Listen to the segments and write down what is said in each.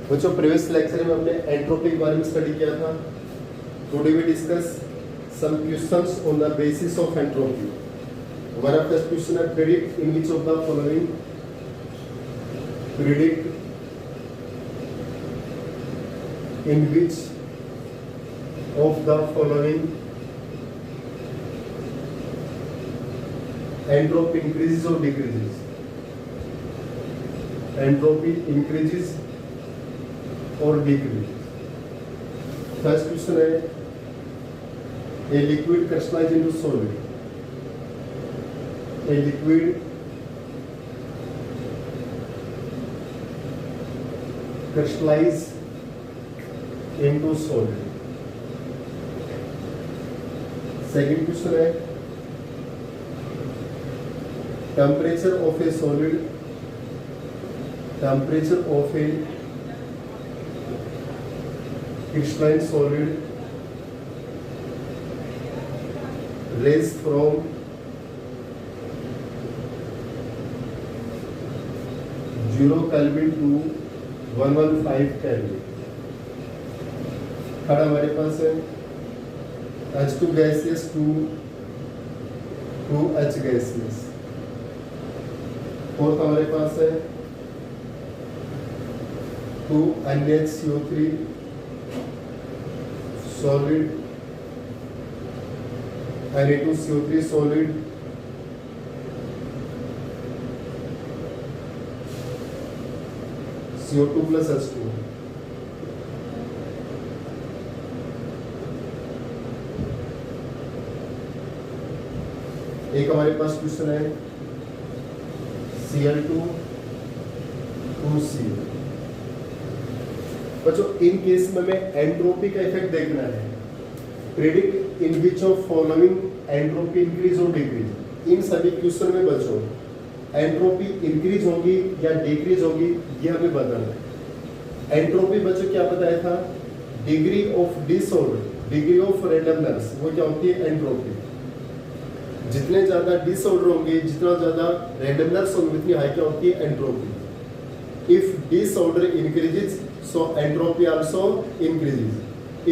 बच्चों previous lecture में हमने एंट्रोपी के बारे में स्टडी किया था। Today we discuss some questions on the basis of entropy. हमारा फर्स्ट क्वेश्चन है predict in which of the following predict in which of the following entropy increases और डिक्रीजेस। एंट्रोपी इंक्रीजेस और decreases. First question है a liquid crystallise into solid. A liquid crystallise into solid. Second question है temperature of a solid, temperature of a crystalline solid raised from 0 Kelvin to 115 Kelvin। Third हमारे पास है H2 gaseous to 2H gaseous। Fourth हमारे पास है 2NaCO3 solid, Na2CO3 solid, CO2 plus H2। एक हमारे पास question है Cl2 2Cl। बच्चों इन केस में हमें एंट्रोपी का इफेक्ट देखना है। Predict in which of following entropy increase और डिक्रीज। इन सभी क्वेश्चन में बच्चों एंट्रोपी इंक्रीज होगी या डिक्रीज होगी ये हमें बताना है। एंट्रोपी बच्चों क्या बताया था? Degree of disorder, degree of randomness, वो क्या होती है? एंट्रोपी। जितने ज्यादा डिसऑर्डर होंगे, जितना ज्यादा रैंडमनेस होंगे, उतनी हाई क्या होती है? Entropy. If disorder increases, so entropy also increases.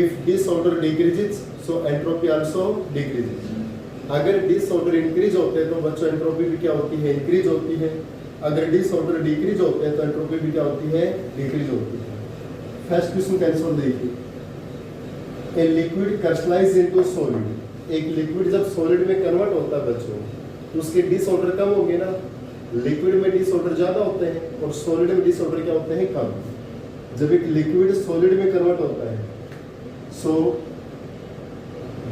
If disorder decreases, so entropy also decreases. अगर disorder increase होते हैं तो बच्चों एंट्रोपी भी क्या होती है? इंक्रीज होती है। अगर disorder decrease होते हैं तो एंट्रोपी भी क्या होती है? डिक्रीज होती है। फर्स्ट क्वेश्चन का आंसर देखिए। A liquid crystallizes into solid। एक लिक्विड जब सॉलिड में कन्वर्ट होता है बच्चों तो उसके डिसऑर्डर कम होंगे ना। लिक्विड में डिसऑर्डर ज्यादा होते हैं और सॉलिड में डिसऑर्डर क्या होते हैं? कम। जब एक लिक्विड सॉलिड में कन्वर्ट होता है so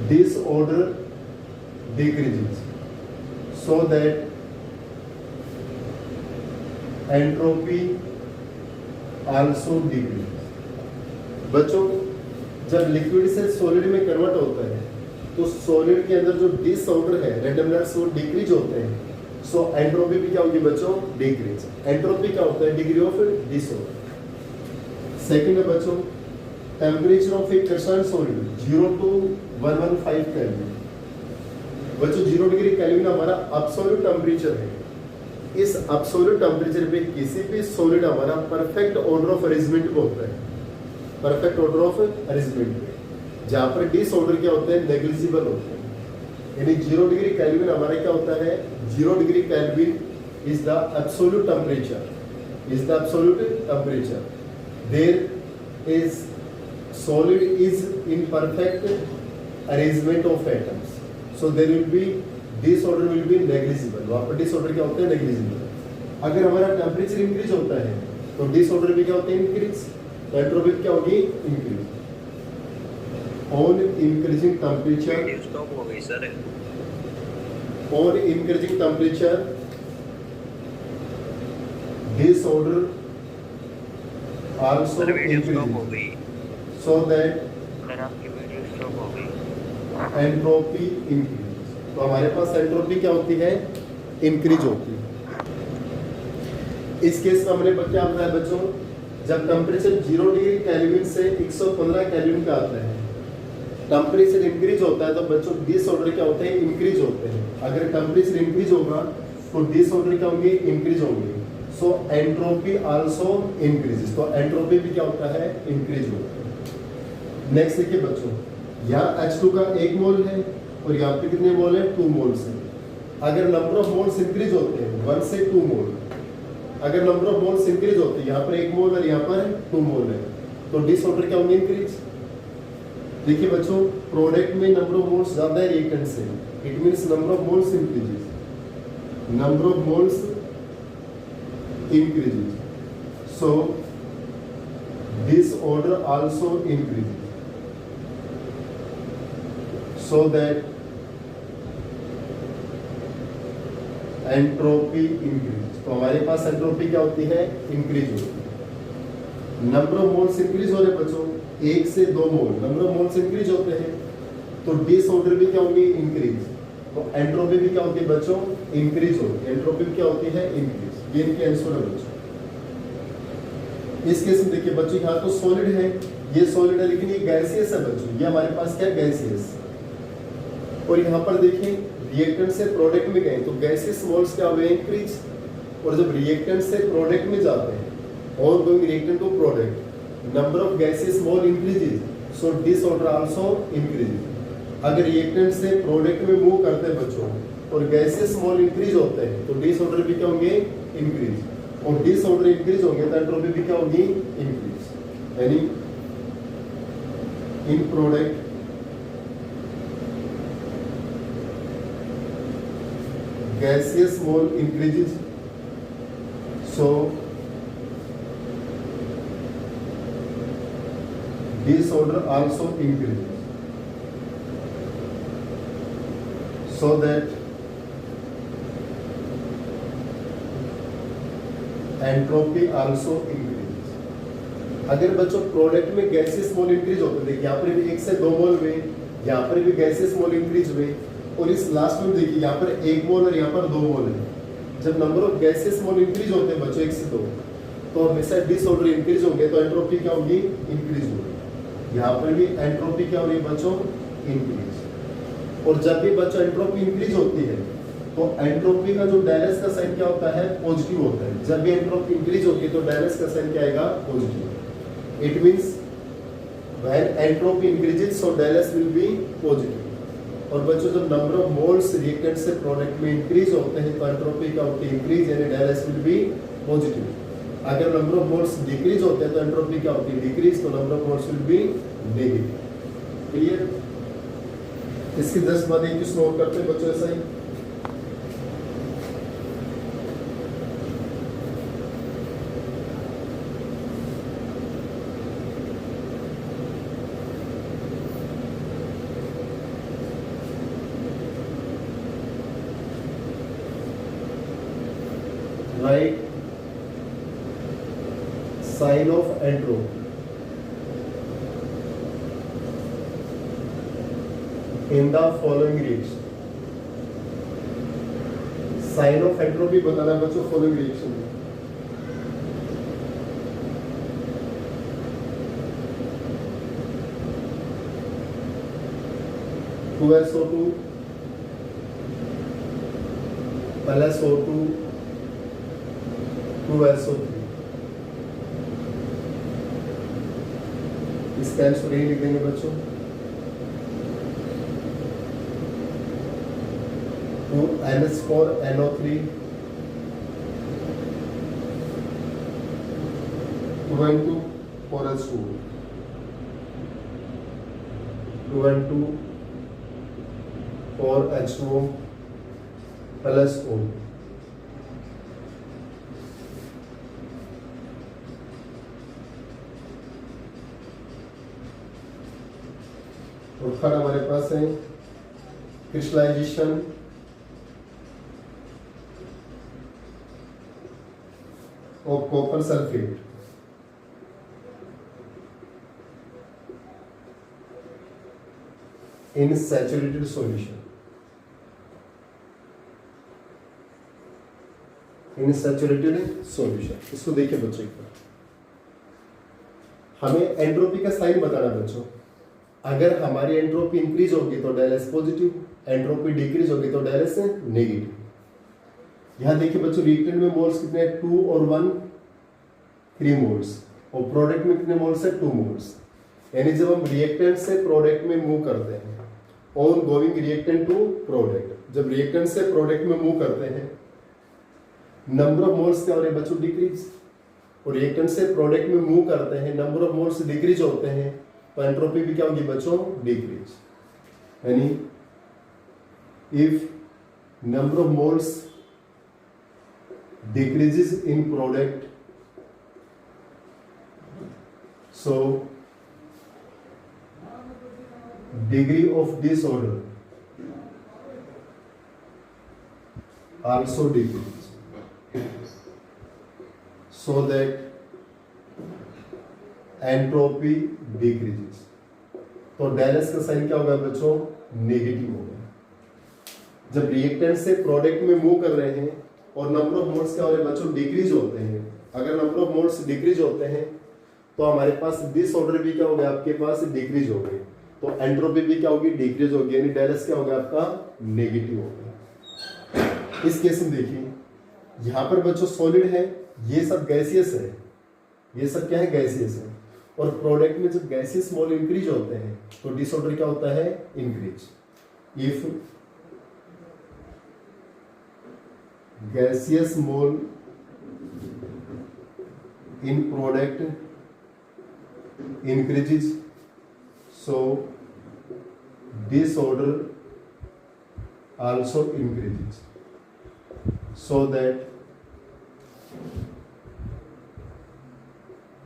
disorder decreases so that entropy also decreases. बच्चों जब लिक्विड से सॉलिड में कन्वर्ट होता है तो सॉलिड के अंदर जो डिसऑर्डर है, रैंडमनेस, वो डिक्रीज होते हैं। सो एंट्रोपी भी क्या होगी बच्चों? डिक्रीज। एंट्रोपी क्या होता है? Degree of disorder. सेकंड है बच्चों temperature of A crystalline solid 0 to 115 kelvin. बच्चों 0 डिग्री केल्विन हमारा एब्सोल्यूट टेम्परेचर है। इस एब्सोल्यूट टेम्परेचर पे किसी भी सॉलिड हमारा परफेक्ट ऑर्डर ऑफ अरेंजमेंट में होता है। परफेक्ट ऑर्डर ऑफ अरेंजमेंट में जहां पर डिसऑर्डर क्या होते हैं? नेग्लिजिबल होते हैं। यानी 0 डिग्री केल्विन हमारा क्या होता है? 0 degree Kelvin is the absolute temperature, is the absolute temperature. There is solid is in perfect arrangement of atoms, so there will be disorder will be negligible. वहां पर डिसऑर्डर क्या होता है? नेग्लिजिबल। अगर हमारा टेम्परेचर इंक्रीज होता है तो डिसऑर्डर भी क्या होते हैं? इंक्रीज। तो एंट्रोपी क्या होगी? Increase. On increasing temperature, on increasing temperature, disorder also increases, so that entropy increases। तो हमारे पास एंट्रोपी क्या होती है? इंक्रीज होती है। इस केस में हमने क्या बताया बच्चों? जब टेम्परेचर 0 डिग्री केल्विन से 115 केल्विन का आता है, टेम्परेचर इंक्रीज होता है तो बच्चों डिसऑर्डर क्या होते हैं? इंक्रीज होते हैं। अगर टेम्परेचर इंक्रीज होगा तो डिसऑर्डर क्या होंगे? इंक्रीज होंगे। सो एंट्रोपी आल्सो इंक्रीजेस, तो एंट्रोपी भी क्या होता है, इंक्रीज होता है। नेक्स्ट देखिए बच्चों, यहाँ H2 का 1 मोल है और यहाँ पे कितने मोल है, 2 मोल्स है। अगर नंबर ऑफ मोल्स इंक्रीज होते हैं 1 से 2 मोल, अगर नंबर ऑफ मोल्स इंक्रीज होते हैं, यहाँ पर 1 मोल और यहाँ पर 2 मोल है, तो डिसऑर्डर क्या होंगे, इंक्रीज। देखिए बच्चों, प्रोडक्ट में नंबर ऑफ मोल्स ज्यादा है रिएक्टेंट से, it means number of moles increases, number of moles increases, so disorder also increases, so that entropy increase. तो हमारे पास एंट्रोपी क्या होती है, इंक्रीज होती है। नंबर ऑफ मोल्स इंक्रीज हो रहे बच्चों, 1 से 2 मोल नंबर ऑफ मोल्स इंक्रीज होते हैं, तो डिसऑर्डर भी क्या होंगे, इंक्रीज। तो एंट्रोपी भी क्या होती है बच्चों, इंक्रीज होती है। एंट्रोपी क्या होती है, इंक्रीज। ये इनके आंसर है बच्चों। इस केस में देखिए बच्चों, यहाँ तो सॉलिड है, ये सॉलिड है लेकिन ये गैसियस है बच्चों, ये हमारे पास क्या, गैसियस। और यहाँ पर देखें रिएक्टेंट से प्रोडक्ट में गए तो गैसियस मोल्स क्या हुए, इंक्रीज। और जब रिएक्टेंट से प्रोडक्ट में जाते हैं, और going reactant to product, number of gaseous mole increases, so disorder also increases. अगर रिएक्टेंट से प्रोडक्ट में मूव करते हैं बच्चों और गैसियस मोल इंक्रीज होते हैं, तो डिसऑर्डर भी क्या होंगे, इंक्रीज। और डिसऑर्डर इंक्रीज होंगे तो एंट्रोपी भी क्या होगी, इंक्रीज। यानी इन product gaseous mole increases, so disorder also increases, so that entropy also increases। अगर बच्चों प्रोडक्ट में गैसियस मोल इंक्रीज होते हैं, देखिए यहाँ पर भी 1 से 2 मोल हुए, यहाँ पर भी गैसियस मोल इंक्रीज हुए, और इस लास्ट में देखिए यहाँ पर 1 मोल और यहाँ पर 2 मोल है। जब number of gases mole increase होते हैं बच्चों 1 से 2, तो हमेशा डिसऑर्डर इंक्रीज होंगे, तो एंट्रोपी क्या होगी, इंक्रीज होगी। यहाँ पर भी एंट्रोपी क्या हो रही है बच्चों, इंक्रीज। और जब भी बच्चों एंट्रोपी इंक्रीज होती है, तो एंट्रोपी का जो डायलस का साइन क्या होता है, पॉजिटिव होता है। जब भी एंट्रोपी इंक्रीज होती है तो डायलस का साइन क्या आएगा, positive. It means when entropy increases so Dallas will be positive. और बच्चों जब नंबर ऑफ मोल्स रिएक्टेंट से प्रोडक्ट में इंक्रीज होते हैं तो एंट्रोपी का होती है इंक्रीज, यानी डायलस विल बी पॉजिटिव। अगर नंबर ऑफ मोल्स डिक्रीज होते हैं तो एंट्रोपी क्या होती है, डिक्रीज, तो number of moles will be negative. Clear. इसके 10 बाद एक क्वेश्चन और करते हैं बच्चों, ऐसा ही। Write sign of entropy in the following reaction। Sign of entropy बताना बच्चों फॉलोइंग रिएक्शन में। (2SO2 + O2 2SO3), इसका आंसर यही लिख देंगे बच्चों, 2NH4NO3 2N2 4H2 2N2 4H2O + O। और थर्ड हमारे पास है crystallisation of copper sulphate in saturated solution. In saturated solution, इसको देखिए बच्चों, एक बार हमें एंट्रोपी का साइन बताना बच्चों। अगर हमारी एंट्रोपी इंक्रीज होगी तो डायलस पॉजिटिव, एंट्रोपी डिक्रीज होगी तो डायलस नेगेटिव। यहाँ देखिए बच्चों रिएक्टेंट में मोल्स कितने हैं, 2 और 1 3 मोल्स, और प्रोडक्ट में कितने मोल्स है, 2 मोल्स। यानी जब हम रिएक्टेंट से प्रोडक्ट में मूव करते हैं, on going reactant to product, जब रिएक्टेंट से प्रोडक्ट में मूव करते हैं, नंबर ऑफ मोल्स क्या हो रहे हैं बच्चों, डिक्रीज। और रिएक्टेंट से प्रोडक्ट में मूव करते हैं, नंबर ऑफ मोल्स डिक्रीज होते हैं, तो एंट्रोपी भी क्या होगी बच्चों, डिक्रीज। यानी if number of moles decreases in product, so degree of disorder also decreases, so that entropy decreases। तो डेलेस का साइन क्या होगा बच्चों, नेगेटिव होगा। जब रिएक्टेंट से प्रोडक्ट में मूव कर रहे हैं और नंबर ऑफ मोल्स क्या हो रहे हैं बच्चों, डिक्रीज होते हैं। अगर नंबर ऑफ मोल्स डिक्रीज होते हैं तो हमारे पास डिसऑर्डर भी क्या होगा, आपके पास डिक्रीज हो गई, तो एंट्रोपी भी क्या होगी, डिक्रीज होगी, यानी डेलेस क्या होगा आपका, नेगेटिव होगा। इस केस में देखिए यहाँ पर बच्चों सॉलिड है, ये सब गैसियस है, ये सब क्या है, गैसियस है, और प्रोडक्ट में जब गैसियस मोल इंक्रीज होते हैं तो डिसऑर्डर क्या होता है, increase. If gaseous mole in product increases, so disorder also increases, so that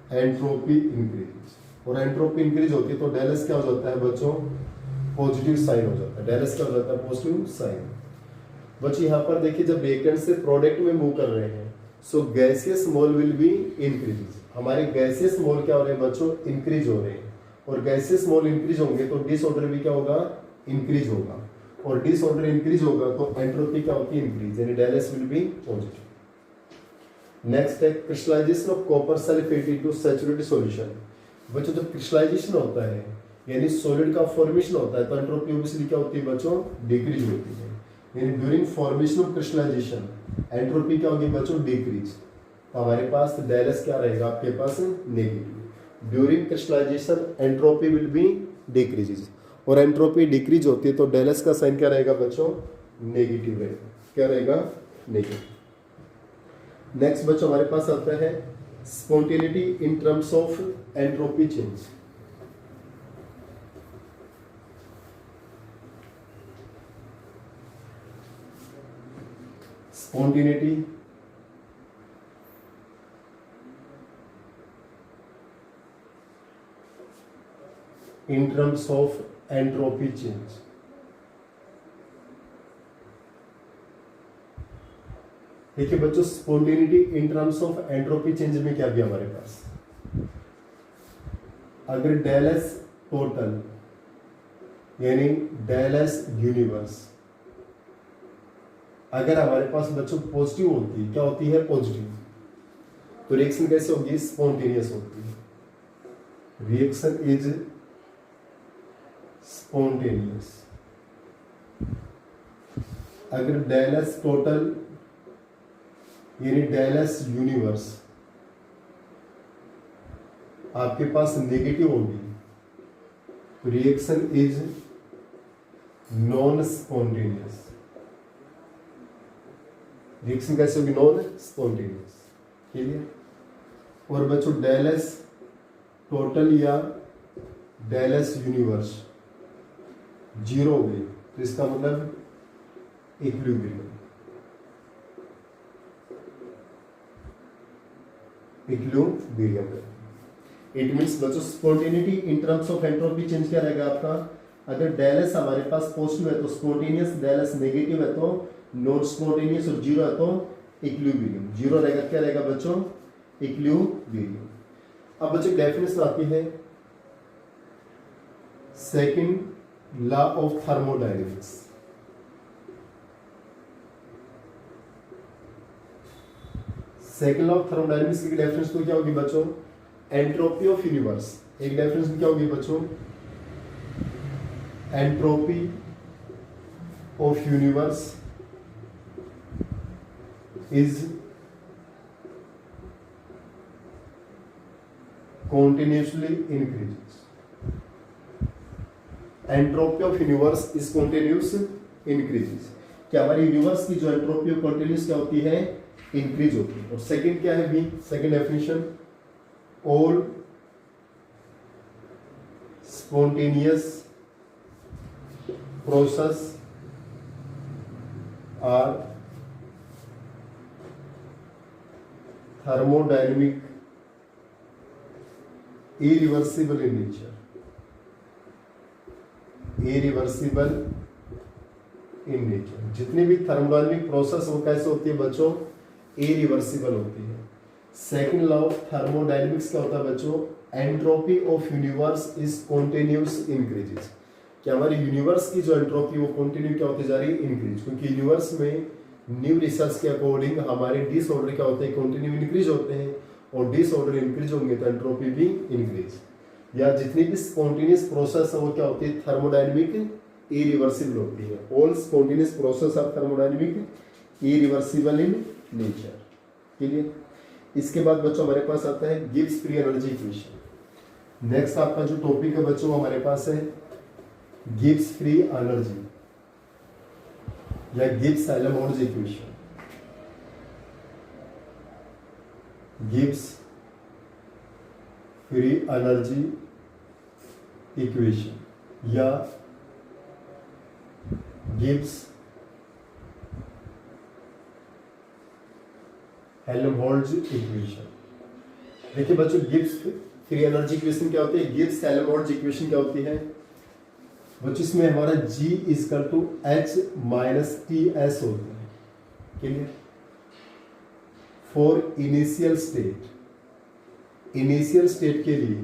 entropy increase. और एंट्रोपी इंक्रीज होती है तो डेलेस क्या हो जाता है बच्चों, पॉजिटिव साइन हो जाता है। डेलेस क्या हो जाता है, पॉजिटिव साइन। बच्चों यहाँ पर देखिए जब रिएक्टेंट से प्रोडक्ट में मूव कर रहे हैं, so gaseous mole will be increase. हमारे गैसियस मोल क्या हो रहे हैं बच्चों, इंक्रीज हो रहे हैं, और गैसियस मोल इंक्रीज होंगे तो डिसऑर्डर भी क्या होगा, इंक्रीज होगा, और डिसऑर्डर इंक्रीज होगा तो एंट्रोपी क्या होती है, इंक्रीज, यानी del S will be positive. Next है crystallisation of copper sulphate into saturated solution. बच्चों जब क्रिस्टलाइजेशन होता है यानी सॉलिड का फॉर्मेशन होता है तो एंट्रोपी ऑब्वियसली क्या होती है बच्चों, डिक्रीज होती है। यानी during formation of crystallization entropy क्या होगी बच्चों, डिक्रीज। तो हमारे पास डेलेस क्या रहेगा आपके पास, negative. During crystallisation entropy will be decreases, और एंट्रोपी डिक्रीज होती है तो डेलेस का साइन क्या रहेगा बच्चों, नेगेटिव रहेगा। क्या रहेगा, नेगेटिव। नेक्स्ट बच्चों हमारे पास आता है spontaneity in terms of entropy change. Spontaneity in terms of entropy change। देखिए बच्चों spontaneity in terms of entropy change में क्या भी हमारे पास, अगर डेल एस टोटल यानी डेल एस यूनिवर्स अगर हमारे पास बच्चों पॉजिटिव होती है, क्या होती है, पॉजिटिव, तो रिएक्शन कैसे होगी, स्पॉन्टेनियस होती है। Reaction is spontaneous. अगर डेल एस टोटल यानी डेल एस यूनिवर्स आपके पास नेगेटिव होगी तो reaction is non spontaneous. Reaction कैसे होगी, नॉन स्पॉन्टेनियस। क्लियर। और बच्चों डेल एस टोटल या डेल एस यूनिवर्स जीरो हो गई तो इसका मतलब इक्विलिब्रियम। इक्विलिब्रियम इट मींस बच्चों spontaneity in terms of entropy change क्या रहेगा आपका, अगर डेल एस हमारे पास पॉजिटिव है तो स्पॉन्टेनियस, डेल एस नेगेटिव है तो नॉन स्पॉन्टेनियस, और जीरो है तो इक्विलिब्रियम। जीरो रहेगा, क्या रहेगा बच्चों, इक्विलिब्रियम। अब बच्चों डेफिनेशन आती है second law of thermodynamics. Second law of thermodynamics की डेफिनेशन तो क्या होगी बच्चों, एंट्रोपी ऑफ यूनिवर्स। एक डेफिनेशन क्या होगी बच्चों, entropy of universe is continuously increases. Entropy of universe is continuous increases. क्या हमारी यूनिवर्स की जो एंट्रोपी ऑफ कॉन्टिन्यूस क्या होती है, इंक्रीज होती है। और सेकंड क्या है B, second definition, all spontaneous process are thermodynamic irreversible in nature. Irreversible in nature, जितनी भी थर्मोडायनेमिक प्रोसेस वो कैसे होती है बच्चों, इरिवर्सिबल होती है। सेकंड लॉ ऑफ थर्मोडायनेमिक्स क्या होता है बच्चों, entropy of universe is continuous increases. कि हमारी यूनिवर्स की जो एंट्रोपी वो कंटिन्यू क्या होती जा रही है, इंक्रीज। क्योंकि यूनिवर्स में न्यू रिसर्च के अकॉर्डिंग हमारे डिसऑर्डर क्या होते हैं, कंटिन्यू इंक्रीज होते हैं। और डिसऑर्डर इंक्रीज होंगे तो एंट्रोपी भी इंक्रीज। या जितनी भी स्पॉन्टेनियस प्रोसेस है वो क्या होती है, थर्मोडायनेमिक इरिवर्सिबल होती है। All spontaneous process are thermodynamic irreversible in nature. Clear. इसके बाद बच्चों हमारे पास आता है Gibbs free energy equation. Next आपका जो टॉपिक है बच्चों हमारे पास है गिब्स फ्री एनर्जी या Gibbs Helmholtz equation. Gibbs free energy equation या गिब्स हेल्महोल्ट्ज इक्वेशन। देखिए बच्चों गिब्स फ्री एनर्जी इक्वेशन क्या होती है, गिब्स हेल्महोल्ट्ज इक्वेशन क्या होती है बच्चों, इसमें हमारा G equal to H minus TS होता है। क्लियर। फॉर इनिशियल स्टेट के लिए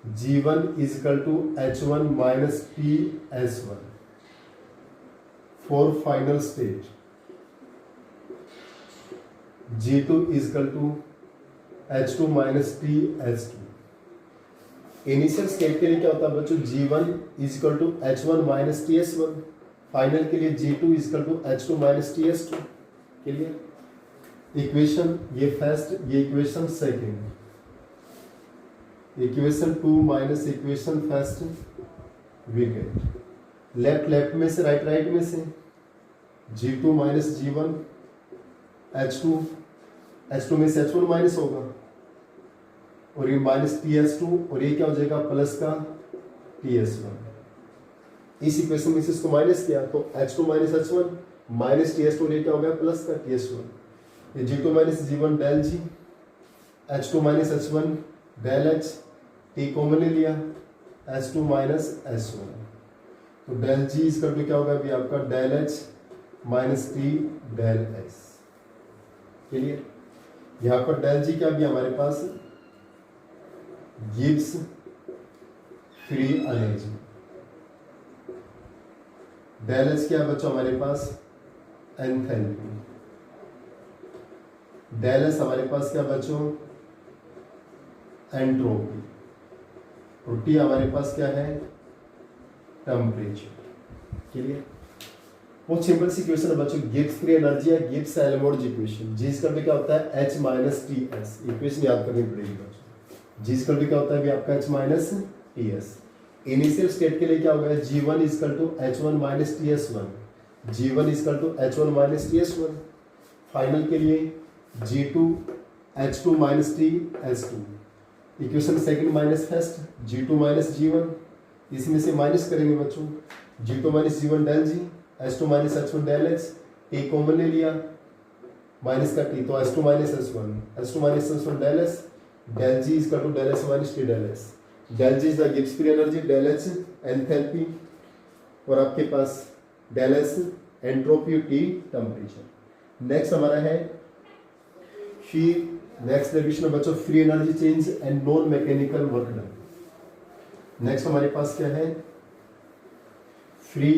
G1 equal to H1 minus TS1। For final state G2 equal to H2 minus TS2। Initial state के लिए क्या होता है बच्चों, G1 equal to H1 minus TS1। फाइनल के लिए G2 equal to H2 minus TS2। Clear. Equation ये फर्स्ट, ये equation second, equation 2 minus equation first we get left में से राइट में से G2 माइनस G1 H2 में से H1 माइनस होगा और ये माइनस TS2 और ये क्या हो जाएगा प्लस का TS1। इस इक्वेशन में से इसको माइनस किया तो H2 minus H1 minus TS2 और ये क्या हो गया प्लस का TS1। ये G2 minus G1 del G, H2 minus H1 del H, T common ले लिया H2 माइनस H1 तो डेल G इसका क्या होगा अभी आपका del H minus T del S। Clear. यहाँ पर डेल G क्या भी हमारे पास Gibbs free energy, del H क्या बच्चों हमारे पास एंथैल्पी, डेल एस हमारे पास क्या बच्चों एंट्रोपी, और टी हमारे पास क्या है टेम्परेचर। क्लियर। बहुत सिंपल सी इक्वेशन है बच्चों, गिब्स फ्री एनर्जी या गिब्स हेल्महोल्ट्ज इक्वेशन। जी इसका भी क्या होता है H minus T S. Equation याद करनी पड़ेगी बच्चों। जी इसका भी क्या होता है आपका H minus T S. Initial state के लिए क्या होगा G1 equal to H1 minus TS1, G1 equal to H1 minus TS1। फाइनल के लिए G2 H2 minus TS2। Equation second minus first G2 minus G1, इसमें से माइनस करेंगे बच्चों G2 minus G1 del G, H2 minus H1 del H, T common ले लिया minus का T तो H2 minus H1 del S, del G is to del S minus T del S। Del G is the Gibbs free energy, del H enthalpy और आपके पास del S entropy, T temperature. Next हमारा है next definition है बच्चों free energy change and non mechanical work done. Next हमारे पास क्या है free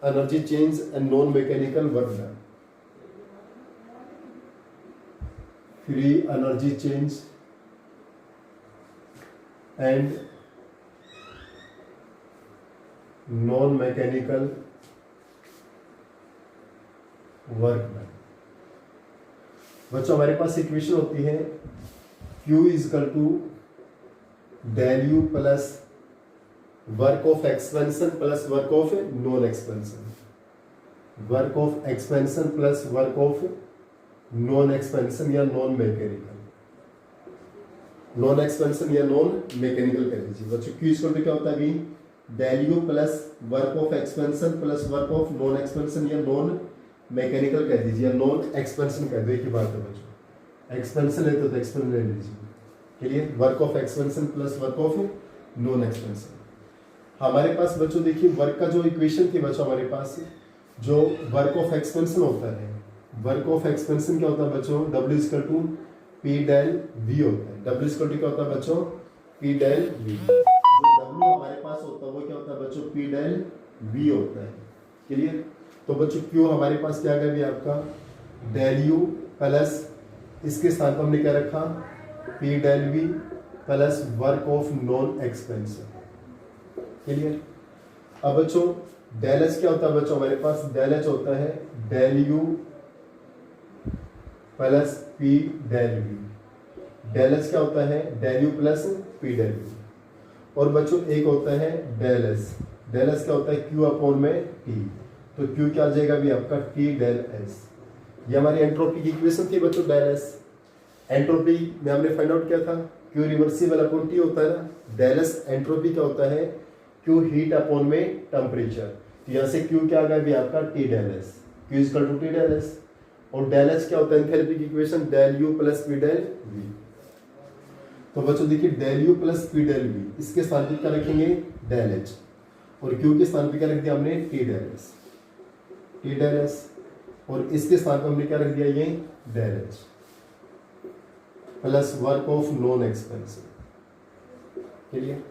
energy change and non mechanical work done. Free energy change and non mechanical work done. बच्चों हमारे पास इक्वेशन होती है Q is equal to del U plus work of expansion plus work of non expansion, work of expansion plus work of non expansion या non mechanical, non expansion या non mechanical कह लीजिए बच्चों। Q इक्वल टू क्या होता है अभी, del U plus work of expansion plus work of non expansion या नॉन मैकेनिकल कह दीजिए, या नॉन एक्सपेंशन कह दो, एक ही बात है बच्चों। एक्सपेंशन है तो एक्सपेंशन ले लीजिए, clear. Work of expansion plus work of non expansion. हमारे पास बच्चों देखिए वर्क का जो इक्वेशन थी बच्चों हमारे पास, जो वर्क ऑफ एक्सपेंशन होता है, वर्क ऑफ एक्सपेंशन क्या होता है बच्चों, W equal to P del V होता है। W इक्वल टू क्या होता है बच्चों, P डेल V। जो W हमारे पास होता है वो क्या होता है बच्चों, P डेल V होता है, क्लियर। तो बच्चों Q हमारे पास क्या आ गया भी आपका डेल U प्लस इसके स्थान पर हमने क्या रखा, P del V plus work of non expansion, clear. अब बच्चों डेल एच क्या होता है बच्चों हमारे पास, डेल एच होता है del U plus P del V. Del H क्या होता है, del U plus P del V. और बच्चों एक होता है डेल एस, डेल एस क्या होता है क्यू अपॉन में टी, तो क्यू क्या आ जाएगा भी आपका टी डेल एस। ये हमारी एंट्रोपी की इक्वेशन थी बच्चों, डेल एस। एंट्रोपी में हमने फाइंड आउट किया था क्यू रिवर्सिबल अपॉन टी होता है ना, डेल एस एंट्रोपी क्या होता है क्यू हीट अपॉन में टेम्परेचर, तो यहाँ से क्यू क्या आ गया भी आपका T del S, Q equal to T del S. और डेल एच क्या होता है एंथैल्पी की equation, del U plus P del V. तो बच्चों देखिए del U plus P del V, इसके स्थान पर क्या रखेंगे डेल एच, और क्यू के स्थान पर क्या रख दिया हमने T del S, T del S. और इसके स्थान पर हमने क्या रख दिया ये del H plus work of non expansion, clear.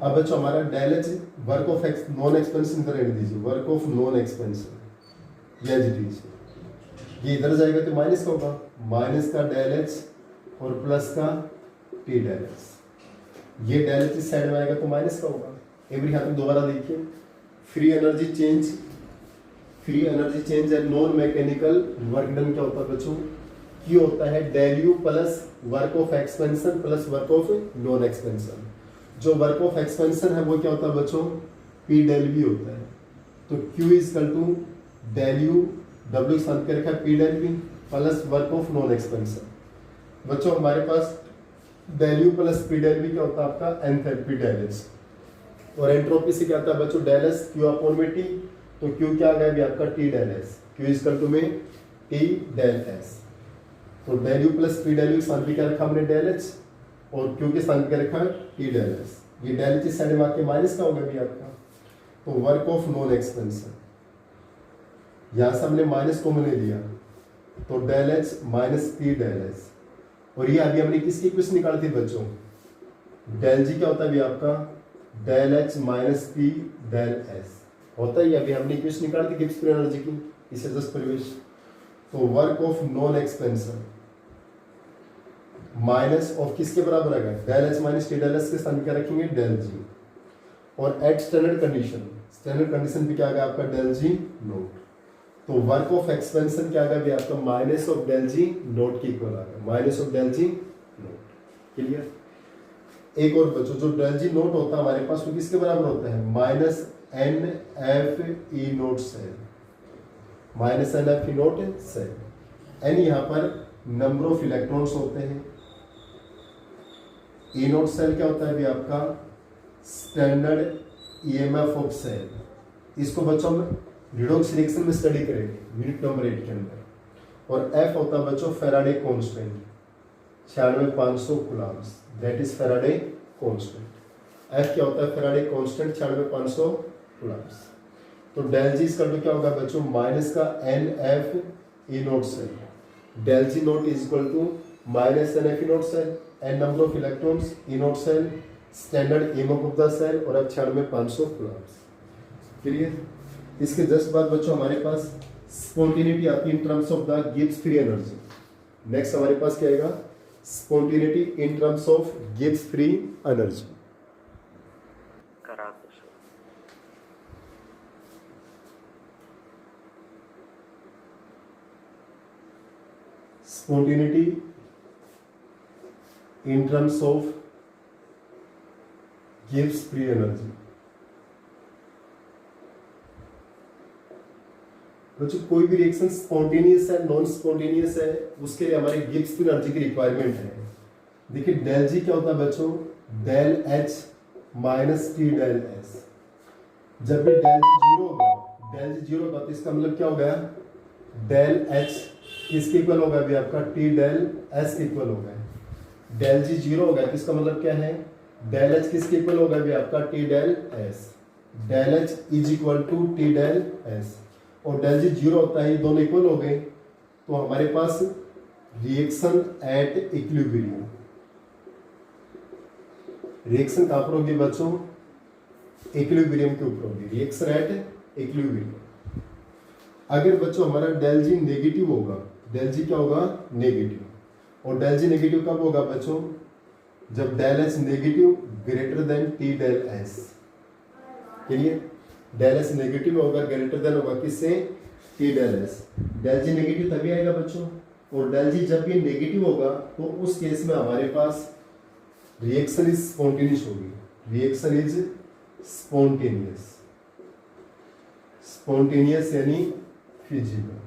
अब बच्चों हमारा del H work of non expansion का रहने दीजिए, वर्क ऑफ नॉन एक्सपेंशन या जी, ये इधर जाएगा तो माइनस का होगा, माइनस का डेल एच और प्लस का टी डेल एच। ये डेल एच इस साइड में आएगा तो माइनस का होगा। एवरी हाथ में दोबारा देखिए, free energy change, free energy change and non mechanical work done क्या होता है बच्चों, Q होता है del U plus work of expansion plus work of non expansion. जो वर्क ऑफ एक्सपेंशन है वो क्या होता है बच्चों, P डेल V होता है। तो Q equal to del U, W स्थान पे रखा है P del V plus work of non expansion. बच्चों हमारे पास del U plus P del V क्या होता है आपका एंथैल्पी डेल एच, और एंट्रोपी से क्या आता है बच्चों डेल एस Q अपॉन में T, तो Q क्या आ गया भी आपका T del S, Q equal to में T डेल एस। तो del U plus P del U स्थान पे क्या रखा हमने डेल एच, और क्यू के स्थान पे क्या रखा टी डेल एस। ये डेल एच इस साइड में आके माइनस का होगा भी आपका, तो वर्क ऑफ नॉन एक्सपेंशन, यहां से हमने माइनस कॉमन ले लिया तो del H minus P del S. और ये अभी हमने किसकी इक्वेशन निकाली थी बच्चों, डेल जी क्या होता है भी आपका del H minus P del S होता है। अभी हमने इक्वेशन निकाली थी गिब्स फ्री एनर्जी की, इसे जस्ट परिवेश। तो work of non expansion minus of किसके बराबर आएगा, del H minus T del S के स्थान पे क्या रखेंगे डेल जी, और at standard condition, standard condition पे क्या आ गया आपका डेल जी नोट। तो वर्क ऑफ एक्सपेंशन क्या आ गया आपका minus of del G naught के इक्वल आ गया, minus of del G naught, clear. एक और बच्चों जो डेल जी नोट होता है हमारे पास वो किसके बराबर होता है, minus N F E naught cell, minus N F E naught cell. N यहाँ पर नंबर ऑफ इलेक्ट्रॉन्स होते हैं, ई नोट सेल क्या होता है भी आपका स्टैंडर्ड ईएमएफ ऑफ सेल। इसको बच्चों में रिडॉक्स रिएक्शन में स्टडी करेंगे यूनिट नंबर 8 के अंदर। और एफ होता है बच्चों Faraday constant 96500 coulombs, that is Faraday constant. F क्या होता है फेराडे कांस्टेंट 96500 कूलम्ब्स। तो डेल जी इसका क्या होगा बच्चों माइनस का N F E naught cell, del G naught is equal to minus N F E naught cell, N number of electrons E naught cell, standard EMF of the cell, और अब 96500 Coulomb's, clear. इसके just बाद बच्चों हमारे पास spontaneity आती है in terms of the Gibbs free energy. Next हमारे पास क्या आएगा, spontaneity in terms of Gibbs free energy. spontaneity in terms of gives free energy। बच्चों कोई भी रिएक्शन स्पॉन्टेनियस है नॉन स्पॉन्टेनियस है उसके लिए हमारे गिब्स फ्री एनर्जी की रिक्वायरमेंट है। देखिए डेल जी क्या होता है बच्चों, del H minus T del S. जब भी डेल जी जीरो होगा, डेल जी जीरो होगा तो इसका मतलब क्या हो गया, डेल एच किसके इक्वल होगा अभी आपका, टी डेल एस के इक्वल होगा। डेल जी जीरो होगा तो इसका मतलब क्या है, डेल एच किसके इक्वल होगा अभी आपका, T del S. Del H is equal to T del S और डेल जी जीरो होता है, ये दोनों इक्वल हो गए तो हमारे पास रिएक्शन एट इक्विलिब्रियम। रिएक्शन कहां पर होगी बच्चों, इक्विलिब्रियम के ऊपर होगी, रिएक्शन एट इक्विलिब्रियम। अगर बच्चों हमारा डेल जी नेगेटिव होगा, डेल जी क्या होगा, नेगेटिव, और डेल जी नेगेटिव कब होगा बच्चों, जब del H negative greater than T del S. Clear, del S negative होगा ग्रेटर देन होगा किससे, T del S. Del G negative तभी आएगा बच्चों, और डेल जी जब भी नेगेटिव होगा तो उस केस में हमारे पास रिएक्शन इज स्पॉन्टेनियस होगी। रिएक्शन इज स्पॉन्टेनियस, स्पॉन्टेनियस यानी फिजिबल।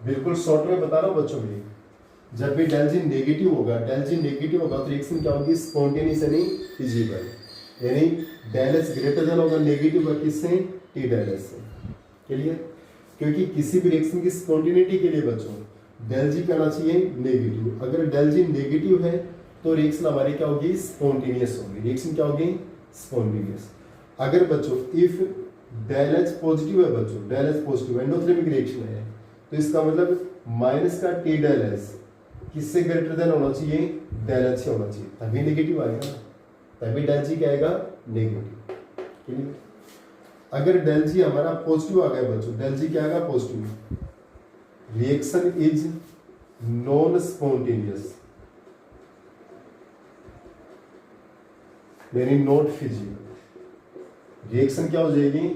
बिल्कुल शॉर्ट में बता रहा हूं बच्चों में, जब भी डेल जी नेगेटिव होगा, डेल जी नेगेटिव होगा तो रिएक्शन क्या होगी, स्पॉन्टेनियस यानी फिजिबल। यानी डेल एच ग्रेटर देन होगा नेगेटिव होगा किससे, टी डेल एच से। क्लियर, क्योंकि किसी भी रिएक्शन की स्पॉन्टेनिटी के लिए बच्चों डेल जी करना चाहिए नेगेटिव। अगर डेल जी नेगेटिव है तो रिएक्शन हमारी क्या होगी, स्पॉन्टेनियस होगी। रिएक्शन क्या होगी, स्पॉन्टेनियस। अगर बच्चों इफ डेल एच पॉजिटिव है बच्चों, del H positive endothermic reaction है तो इसका मतलब माइनस का टी डेल एच किससे ग्रेटर देन होना चाहिए, डेल एच से होना चाहिए, तभी नेगेटिव आएगा, तभी डेल जी क्या आएगा, नेगेटिव। क्लियर, अगर डेल जी हमारा पॉजिटिव आ गया बच्चों, डेल जी क्या आएगा, positive, reaction is non spontaneous यानी नॉट फिजिबल। रिएक्शन क्या हो जाएगी,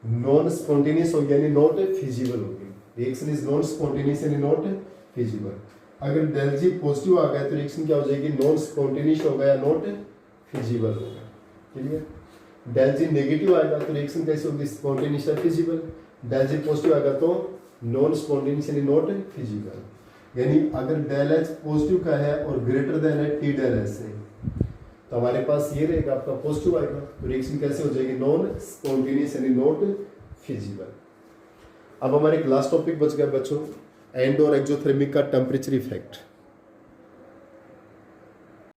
नॉन स्पॉन्टेनियस होगी यानी नॉट फिजिबल होगी। रिएक्शन इज नॉन स्पॉन्टेनियस यानी नॉट फिजिबल। अगर डेल जी पॉजिटिव आ गया तो रिएक्शन क्या हो जाएगी, नॉन स्पॉन्टेनियस होगा या नॉट फिजिबल होगा। क्लियर, डेल जी नेगेटिव आएगा तो रिएक्शन कैसे होगी, स्पॉन्टेनियस या फिजिबल। डेल जी पॉजिटिव आएगा तो नॉन स्पॉन्टेनियस यानी नॉट फिजिबल। यानी अगर डेल एच पॉजिटिव का है और ग्रेटर देन है टी डेल एच से तो हमारे पास ये रहेगा आपका पॉजिटिव आएगा तो रिएक्शन कैसे हो जाएगी, नॉन स्पॉन्टेनियस यानी नॉट फिजिबल। अब हमारे एक लास्ट टॉपिक बच गया बच्चों, एंड और एक्सोथर्मिक का टेम्परेचर इफेक्ट।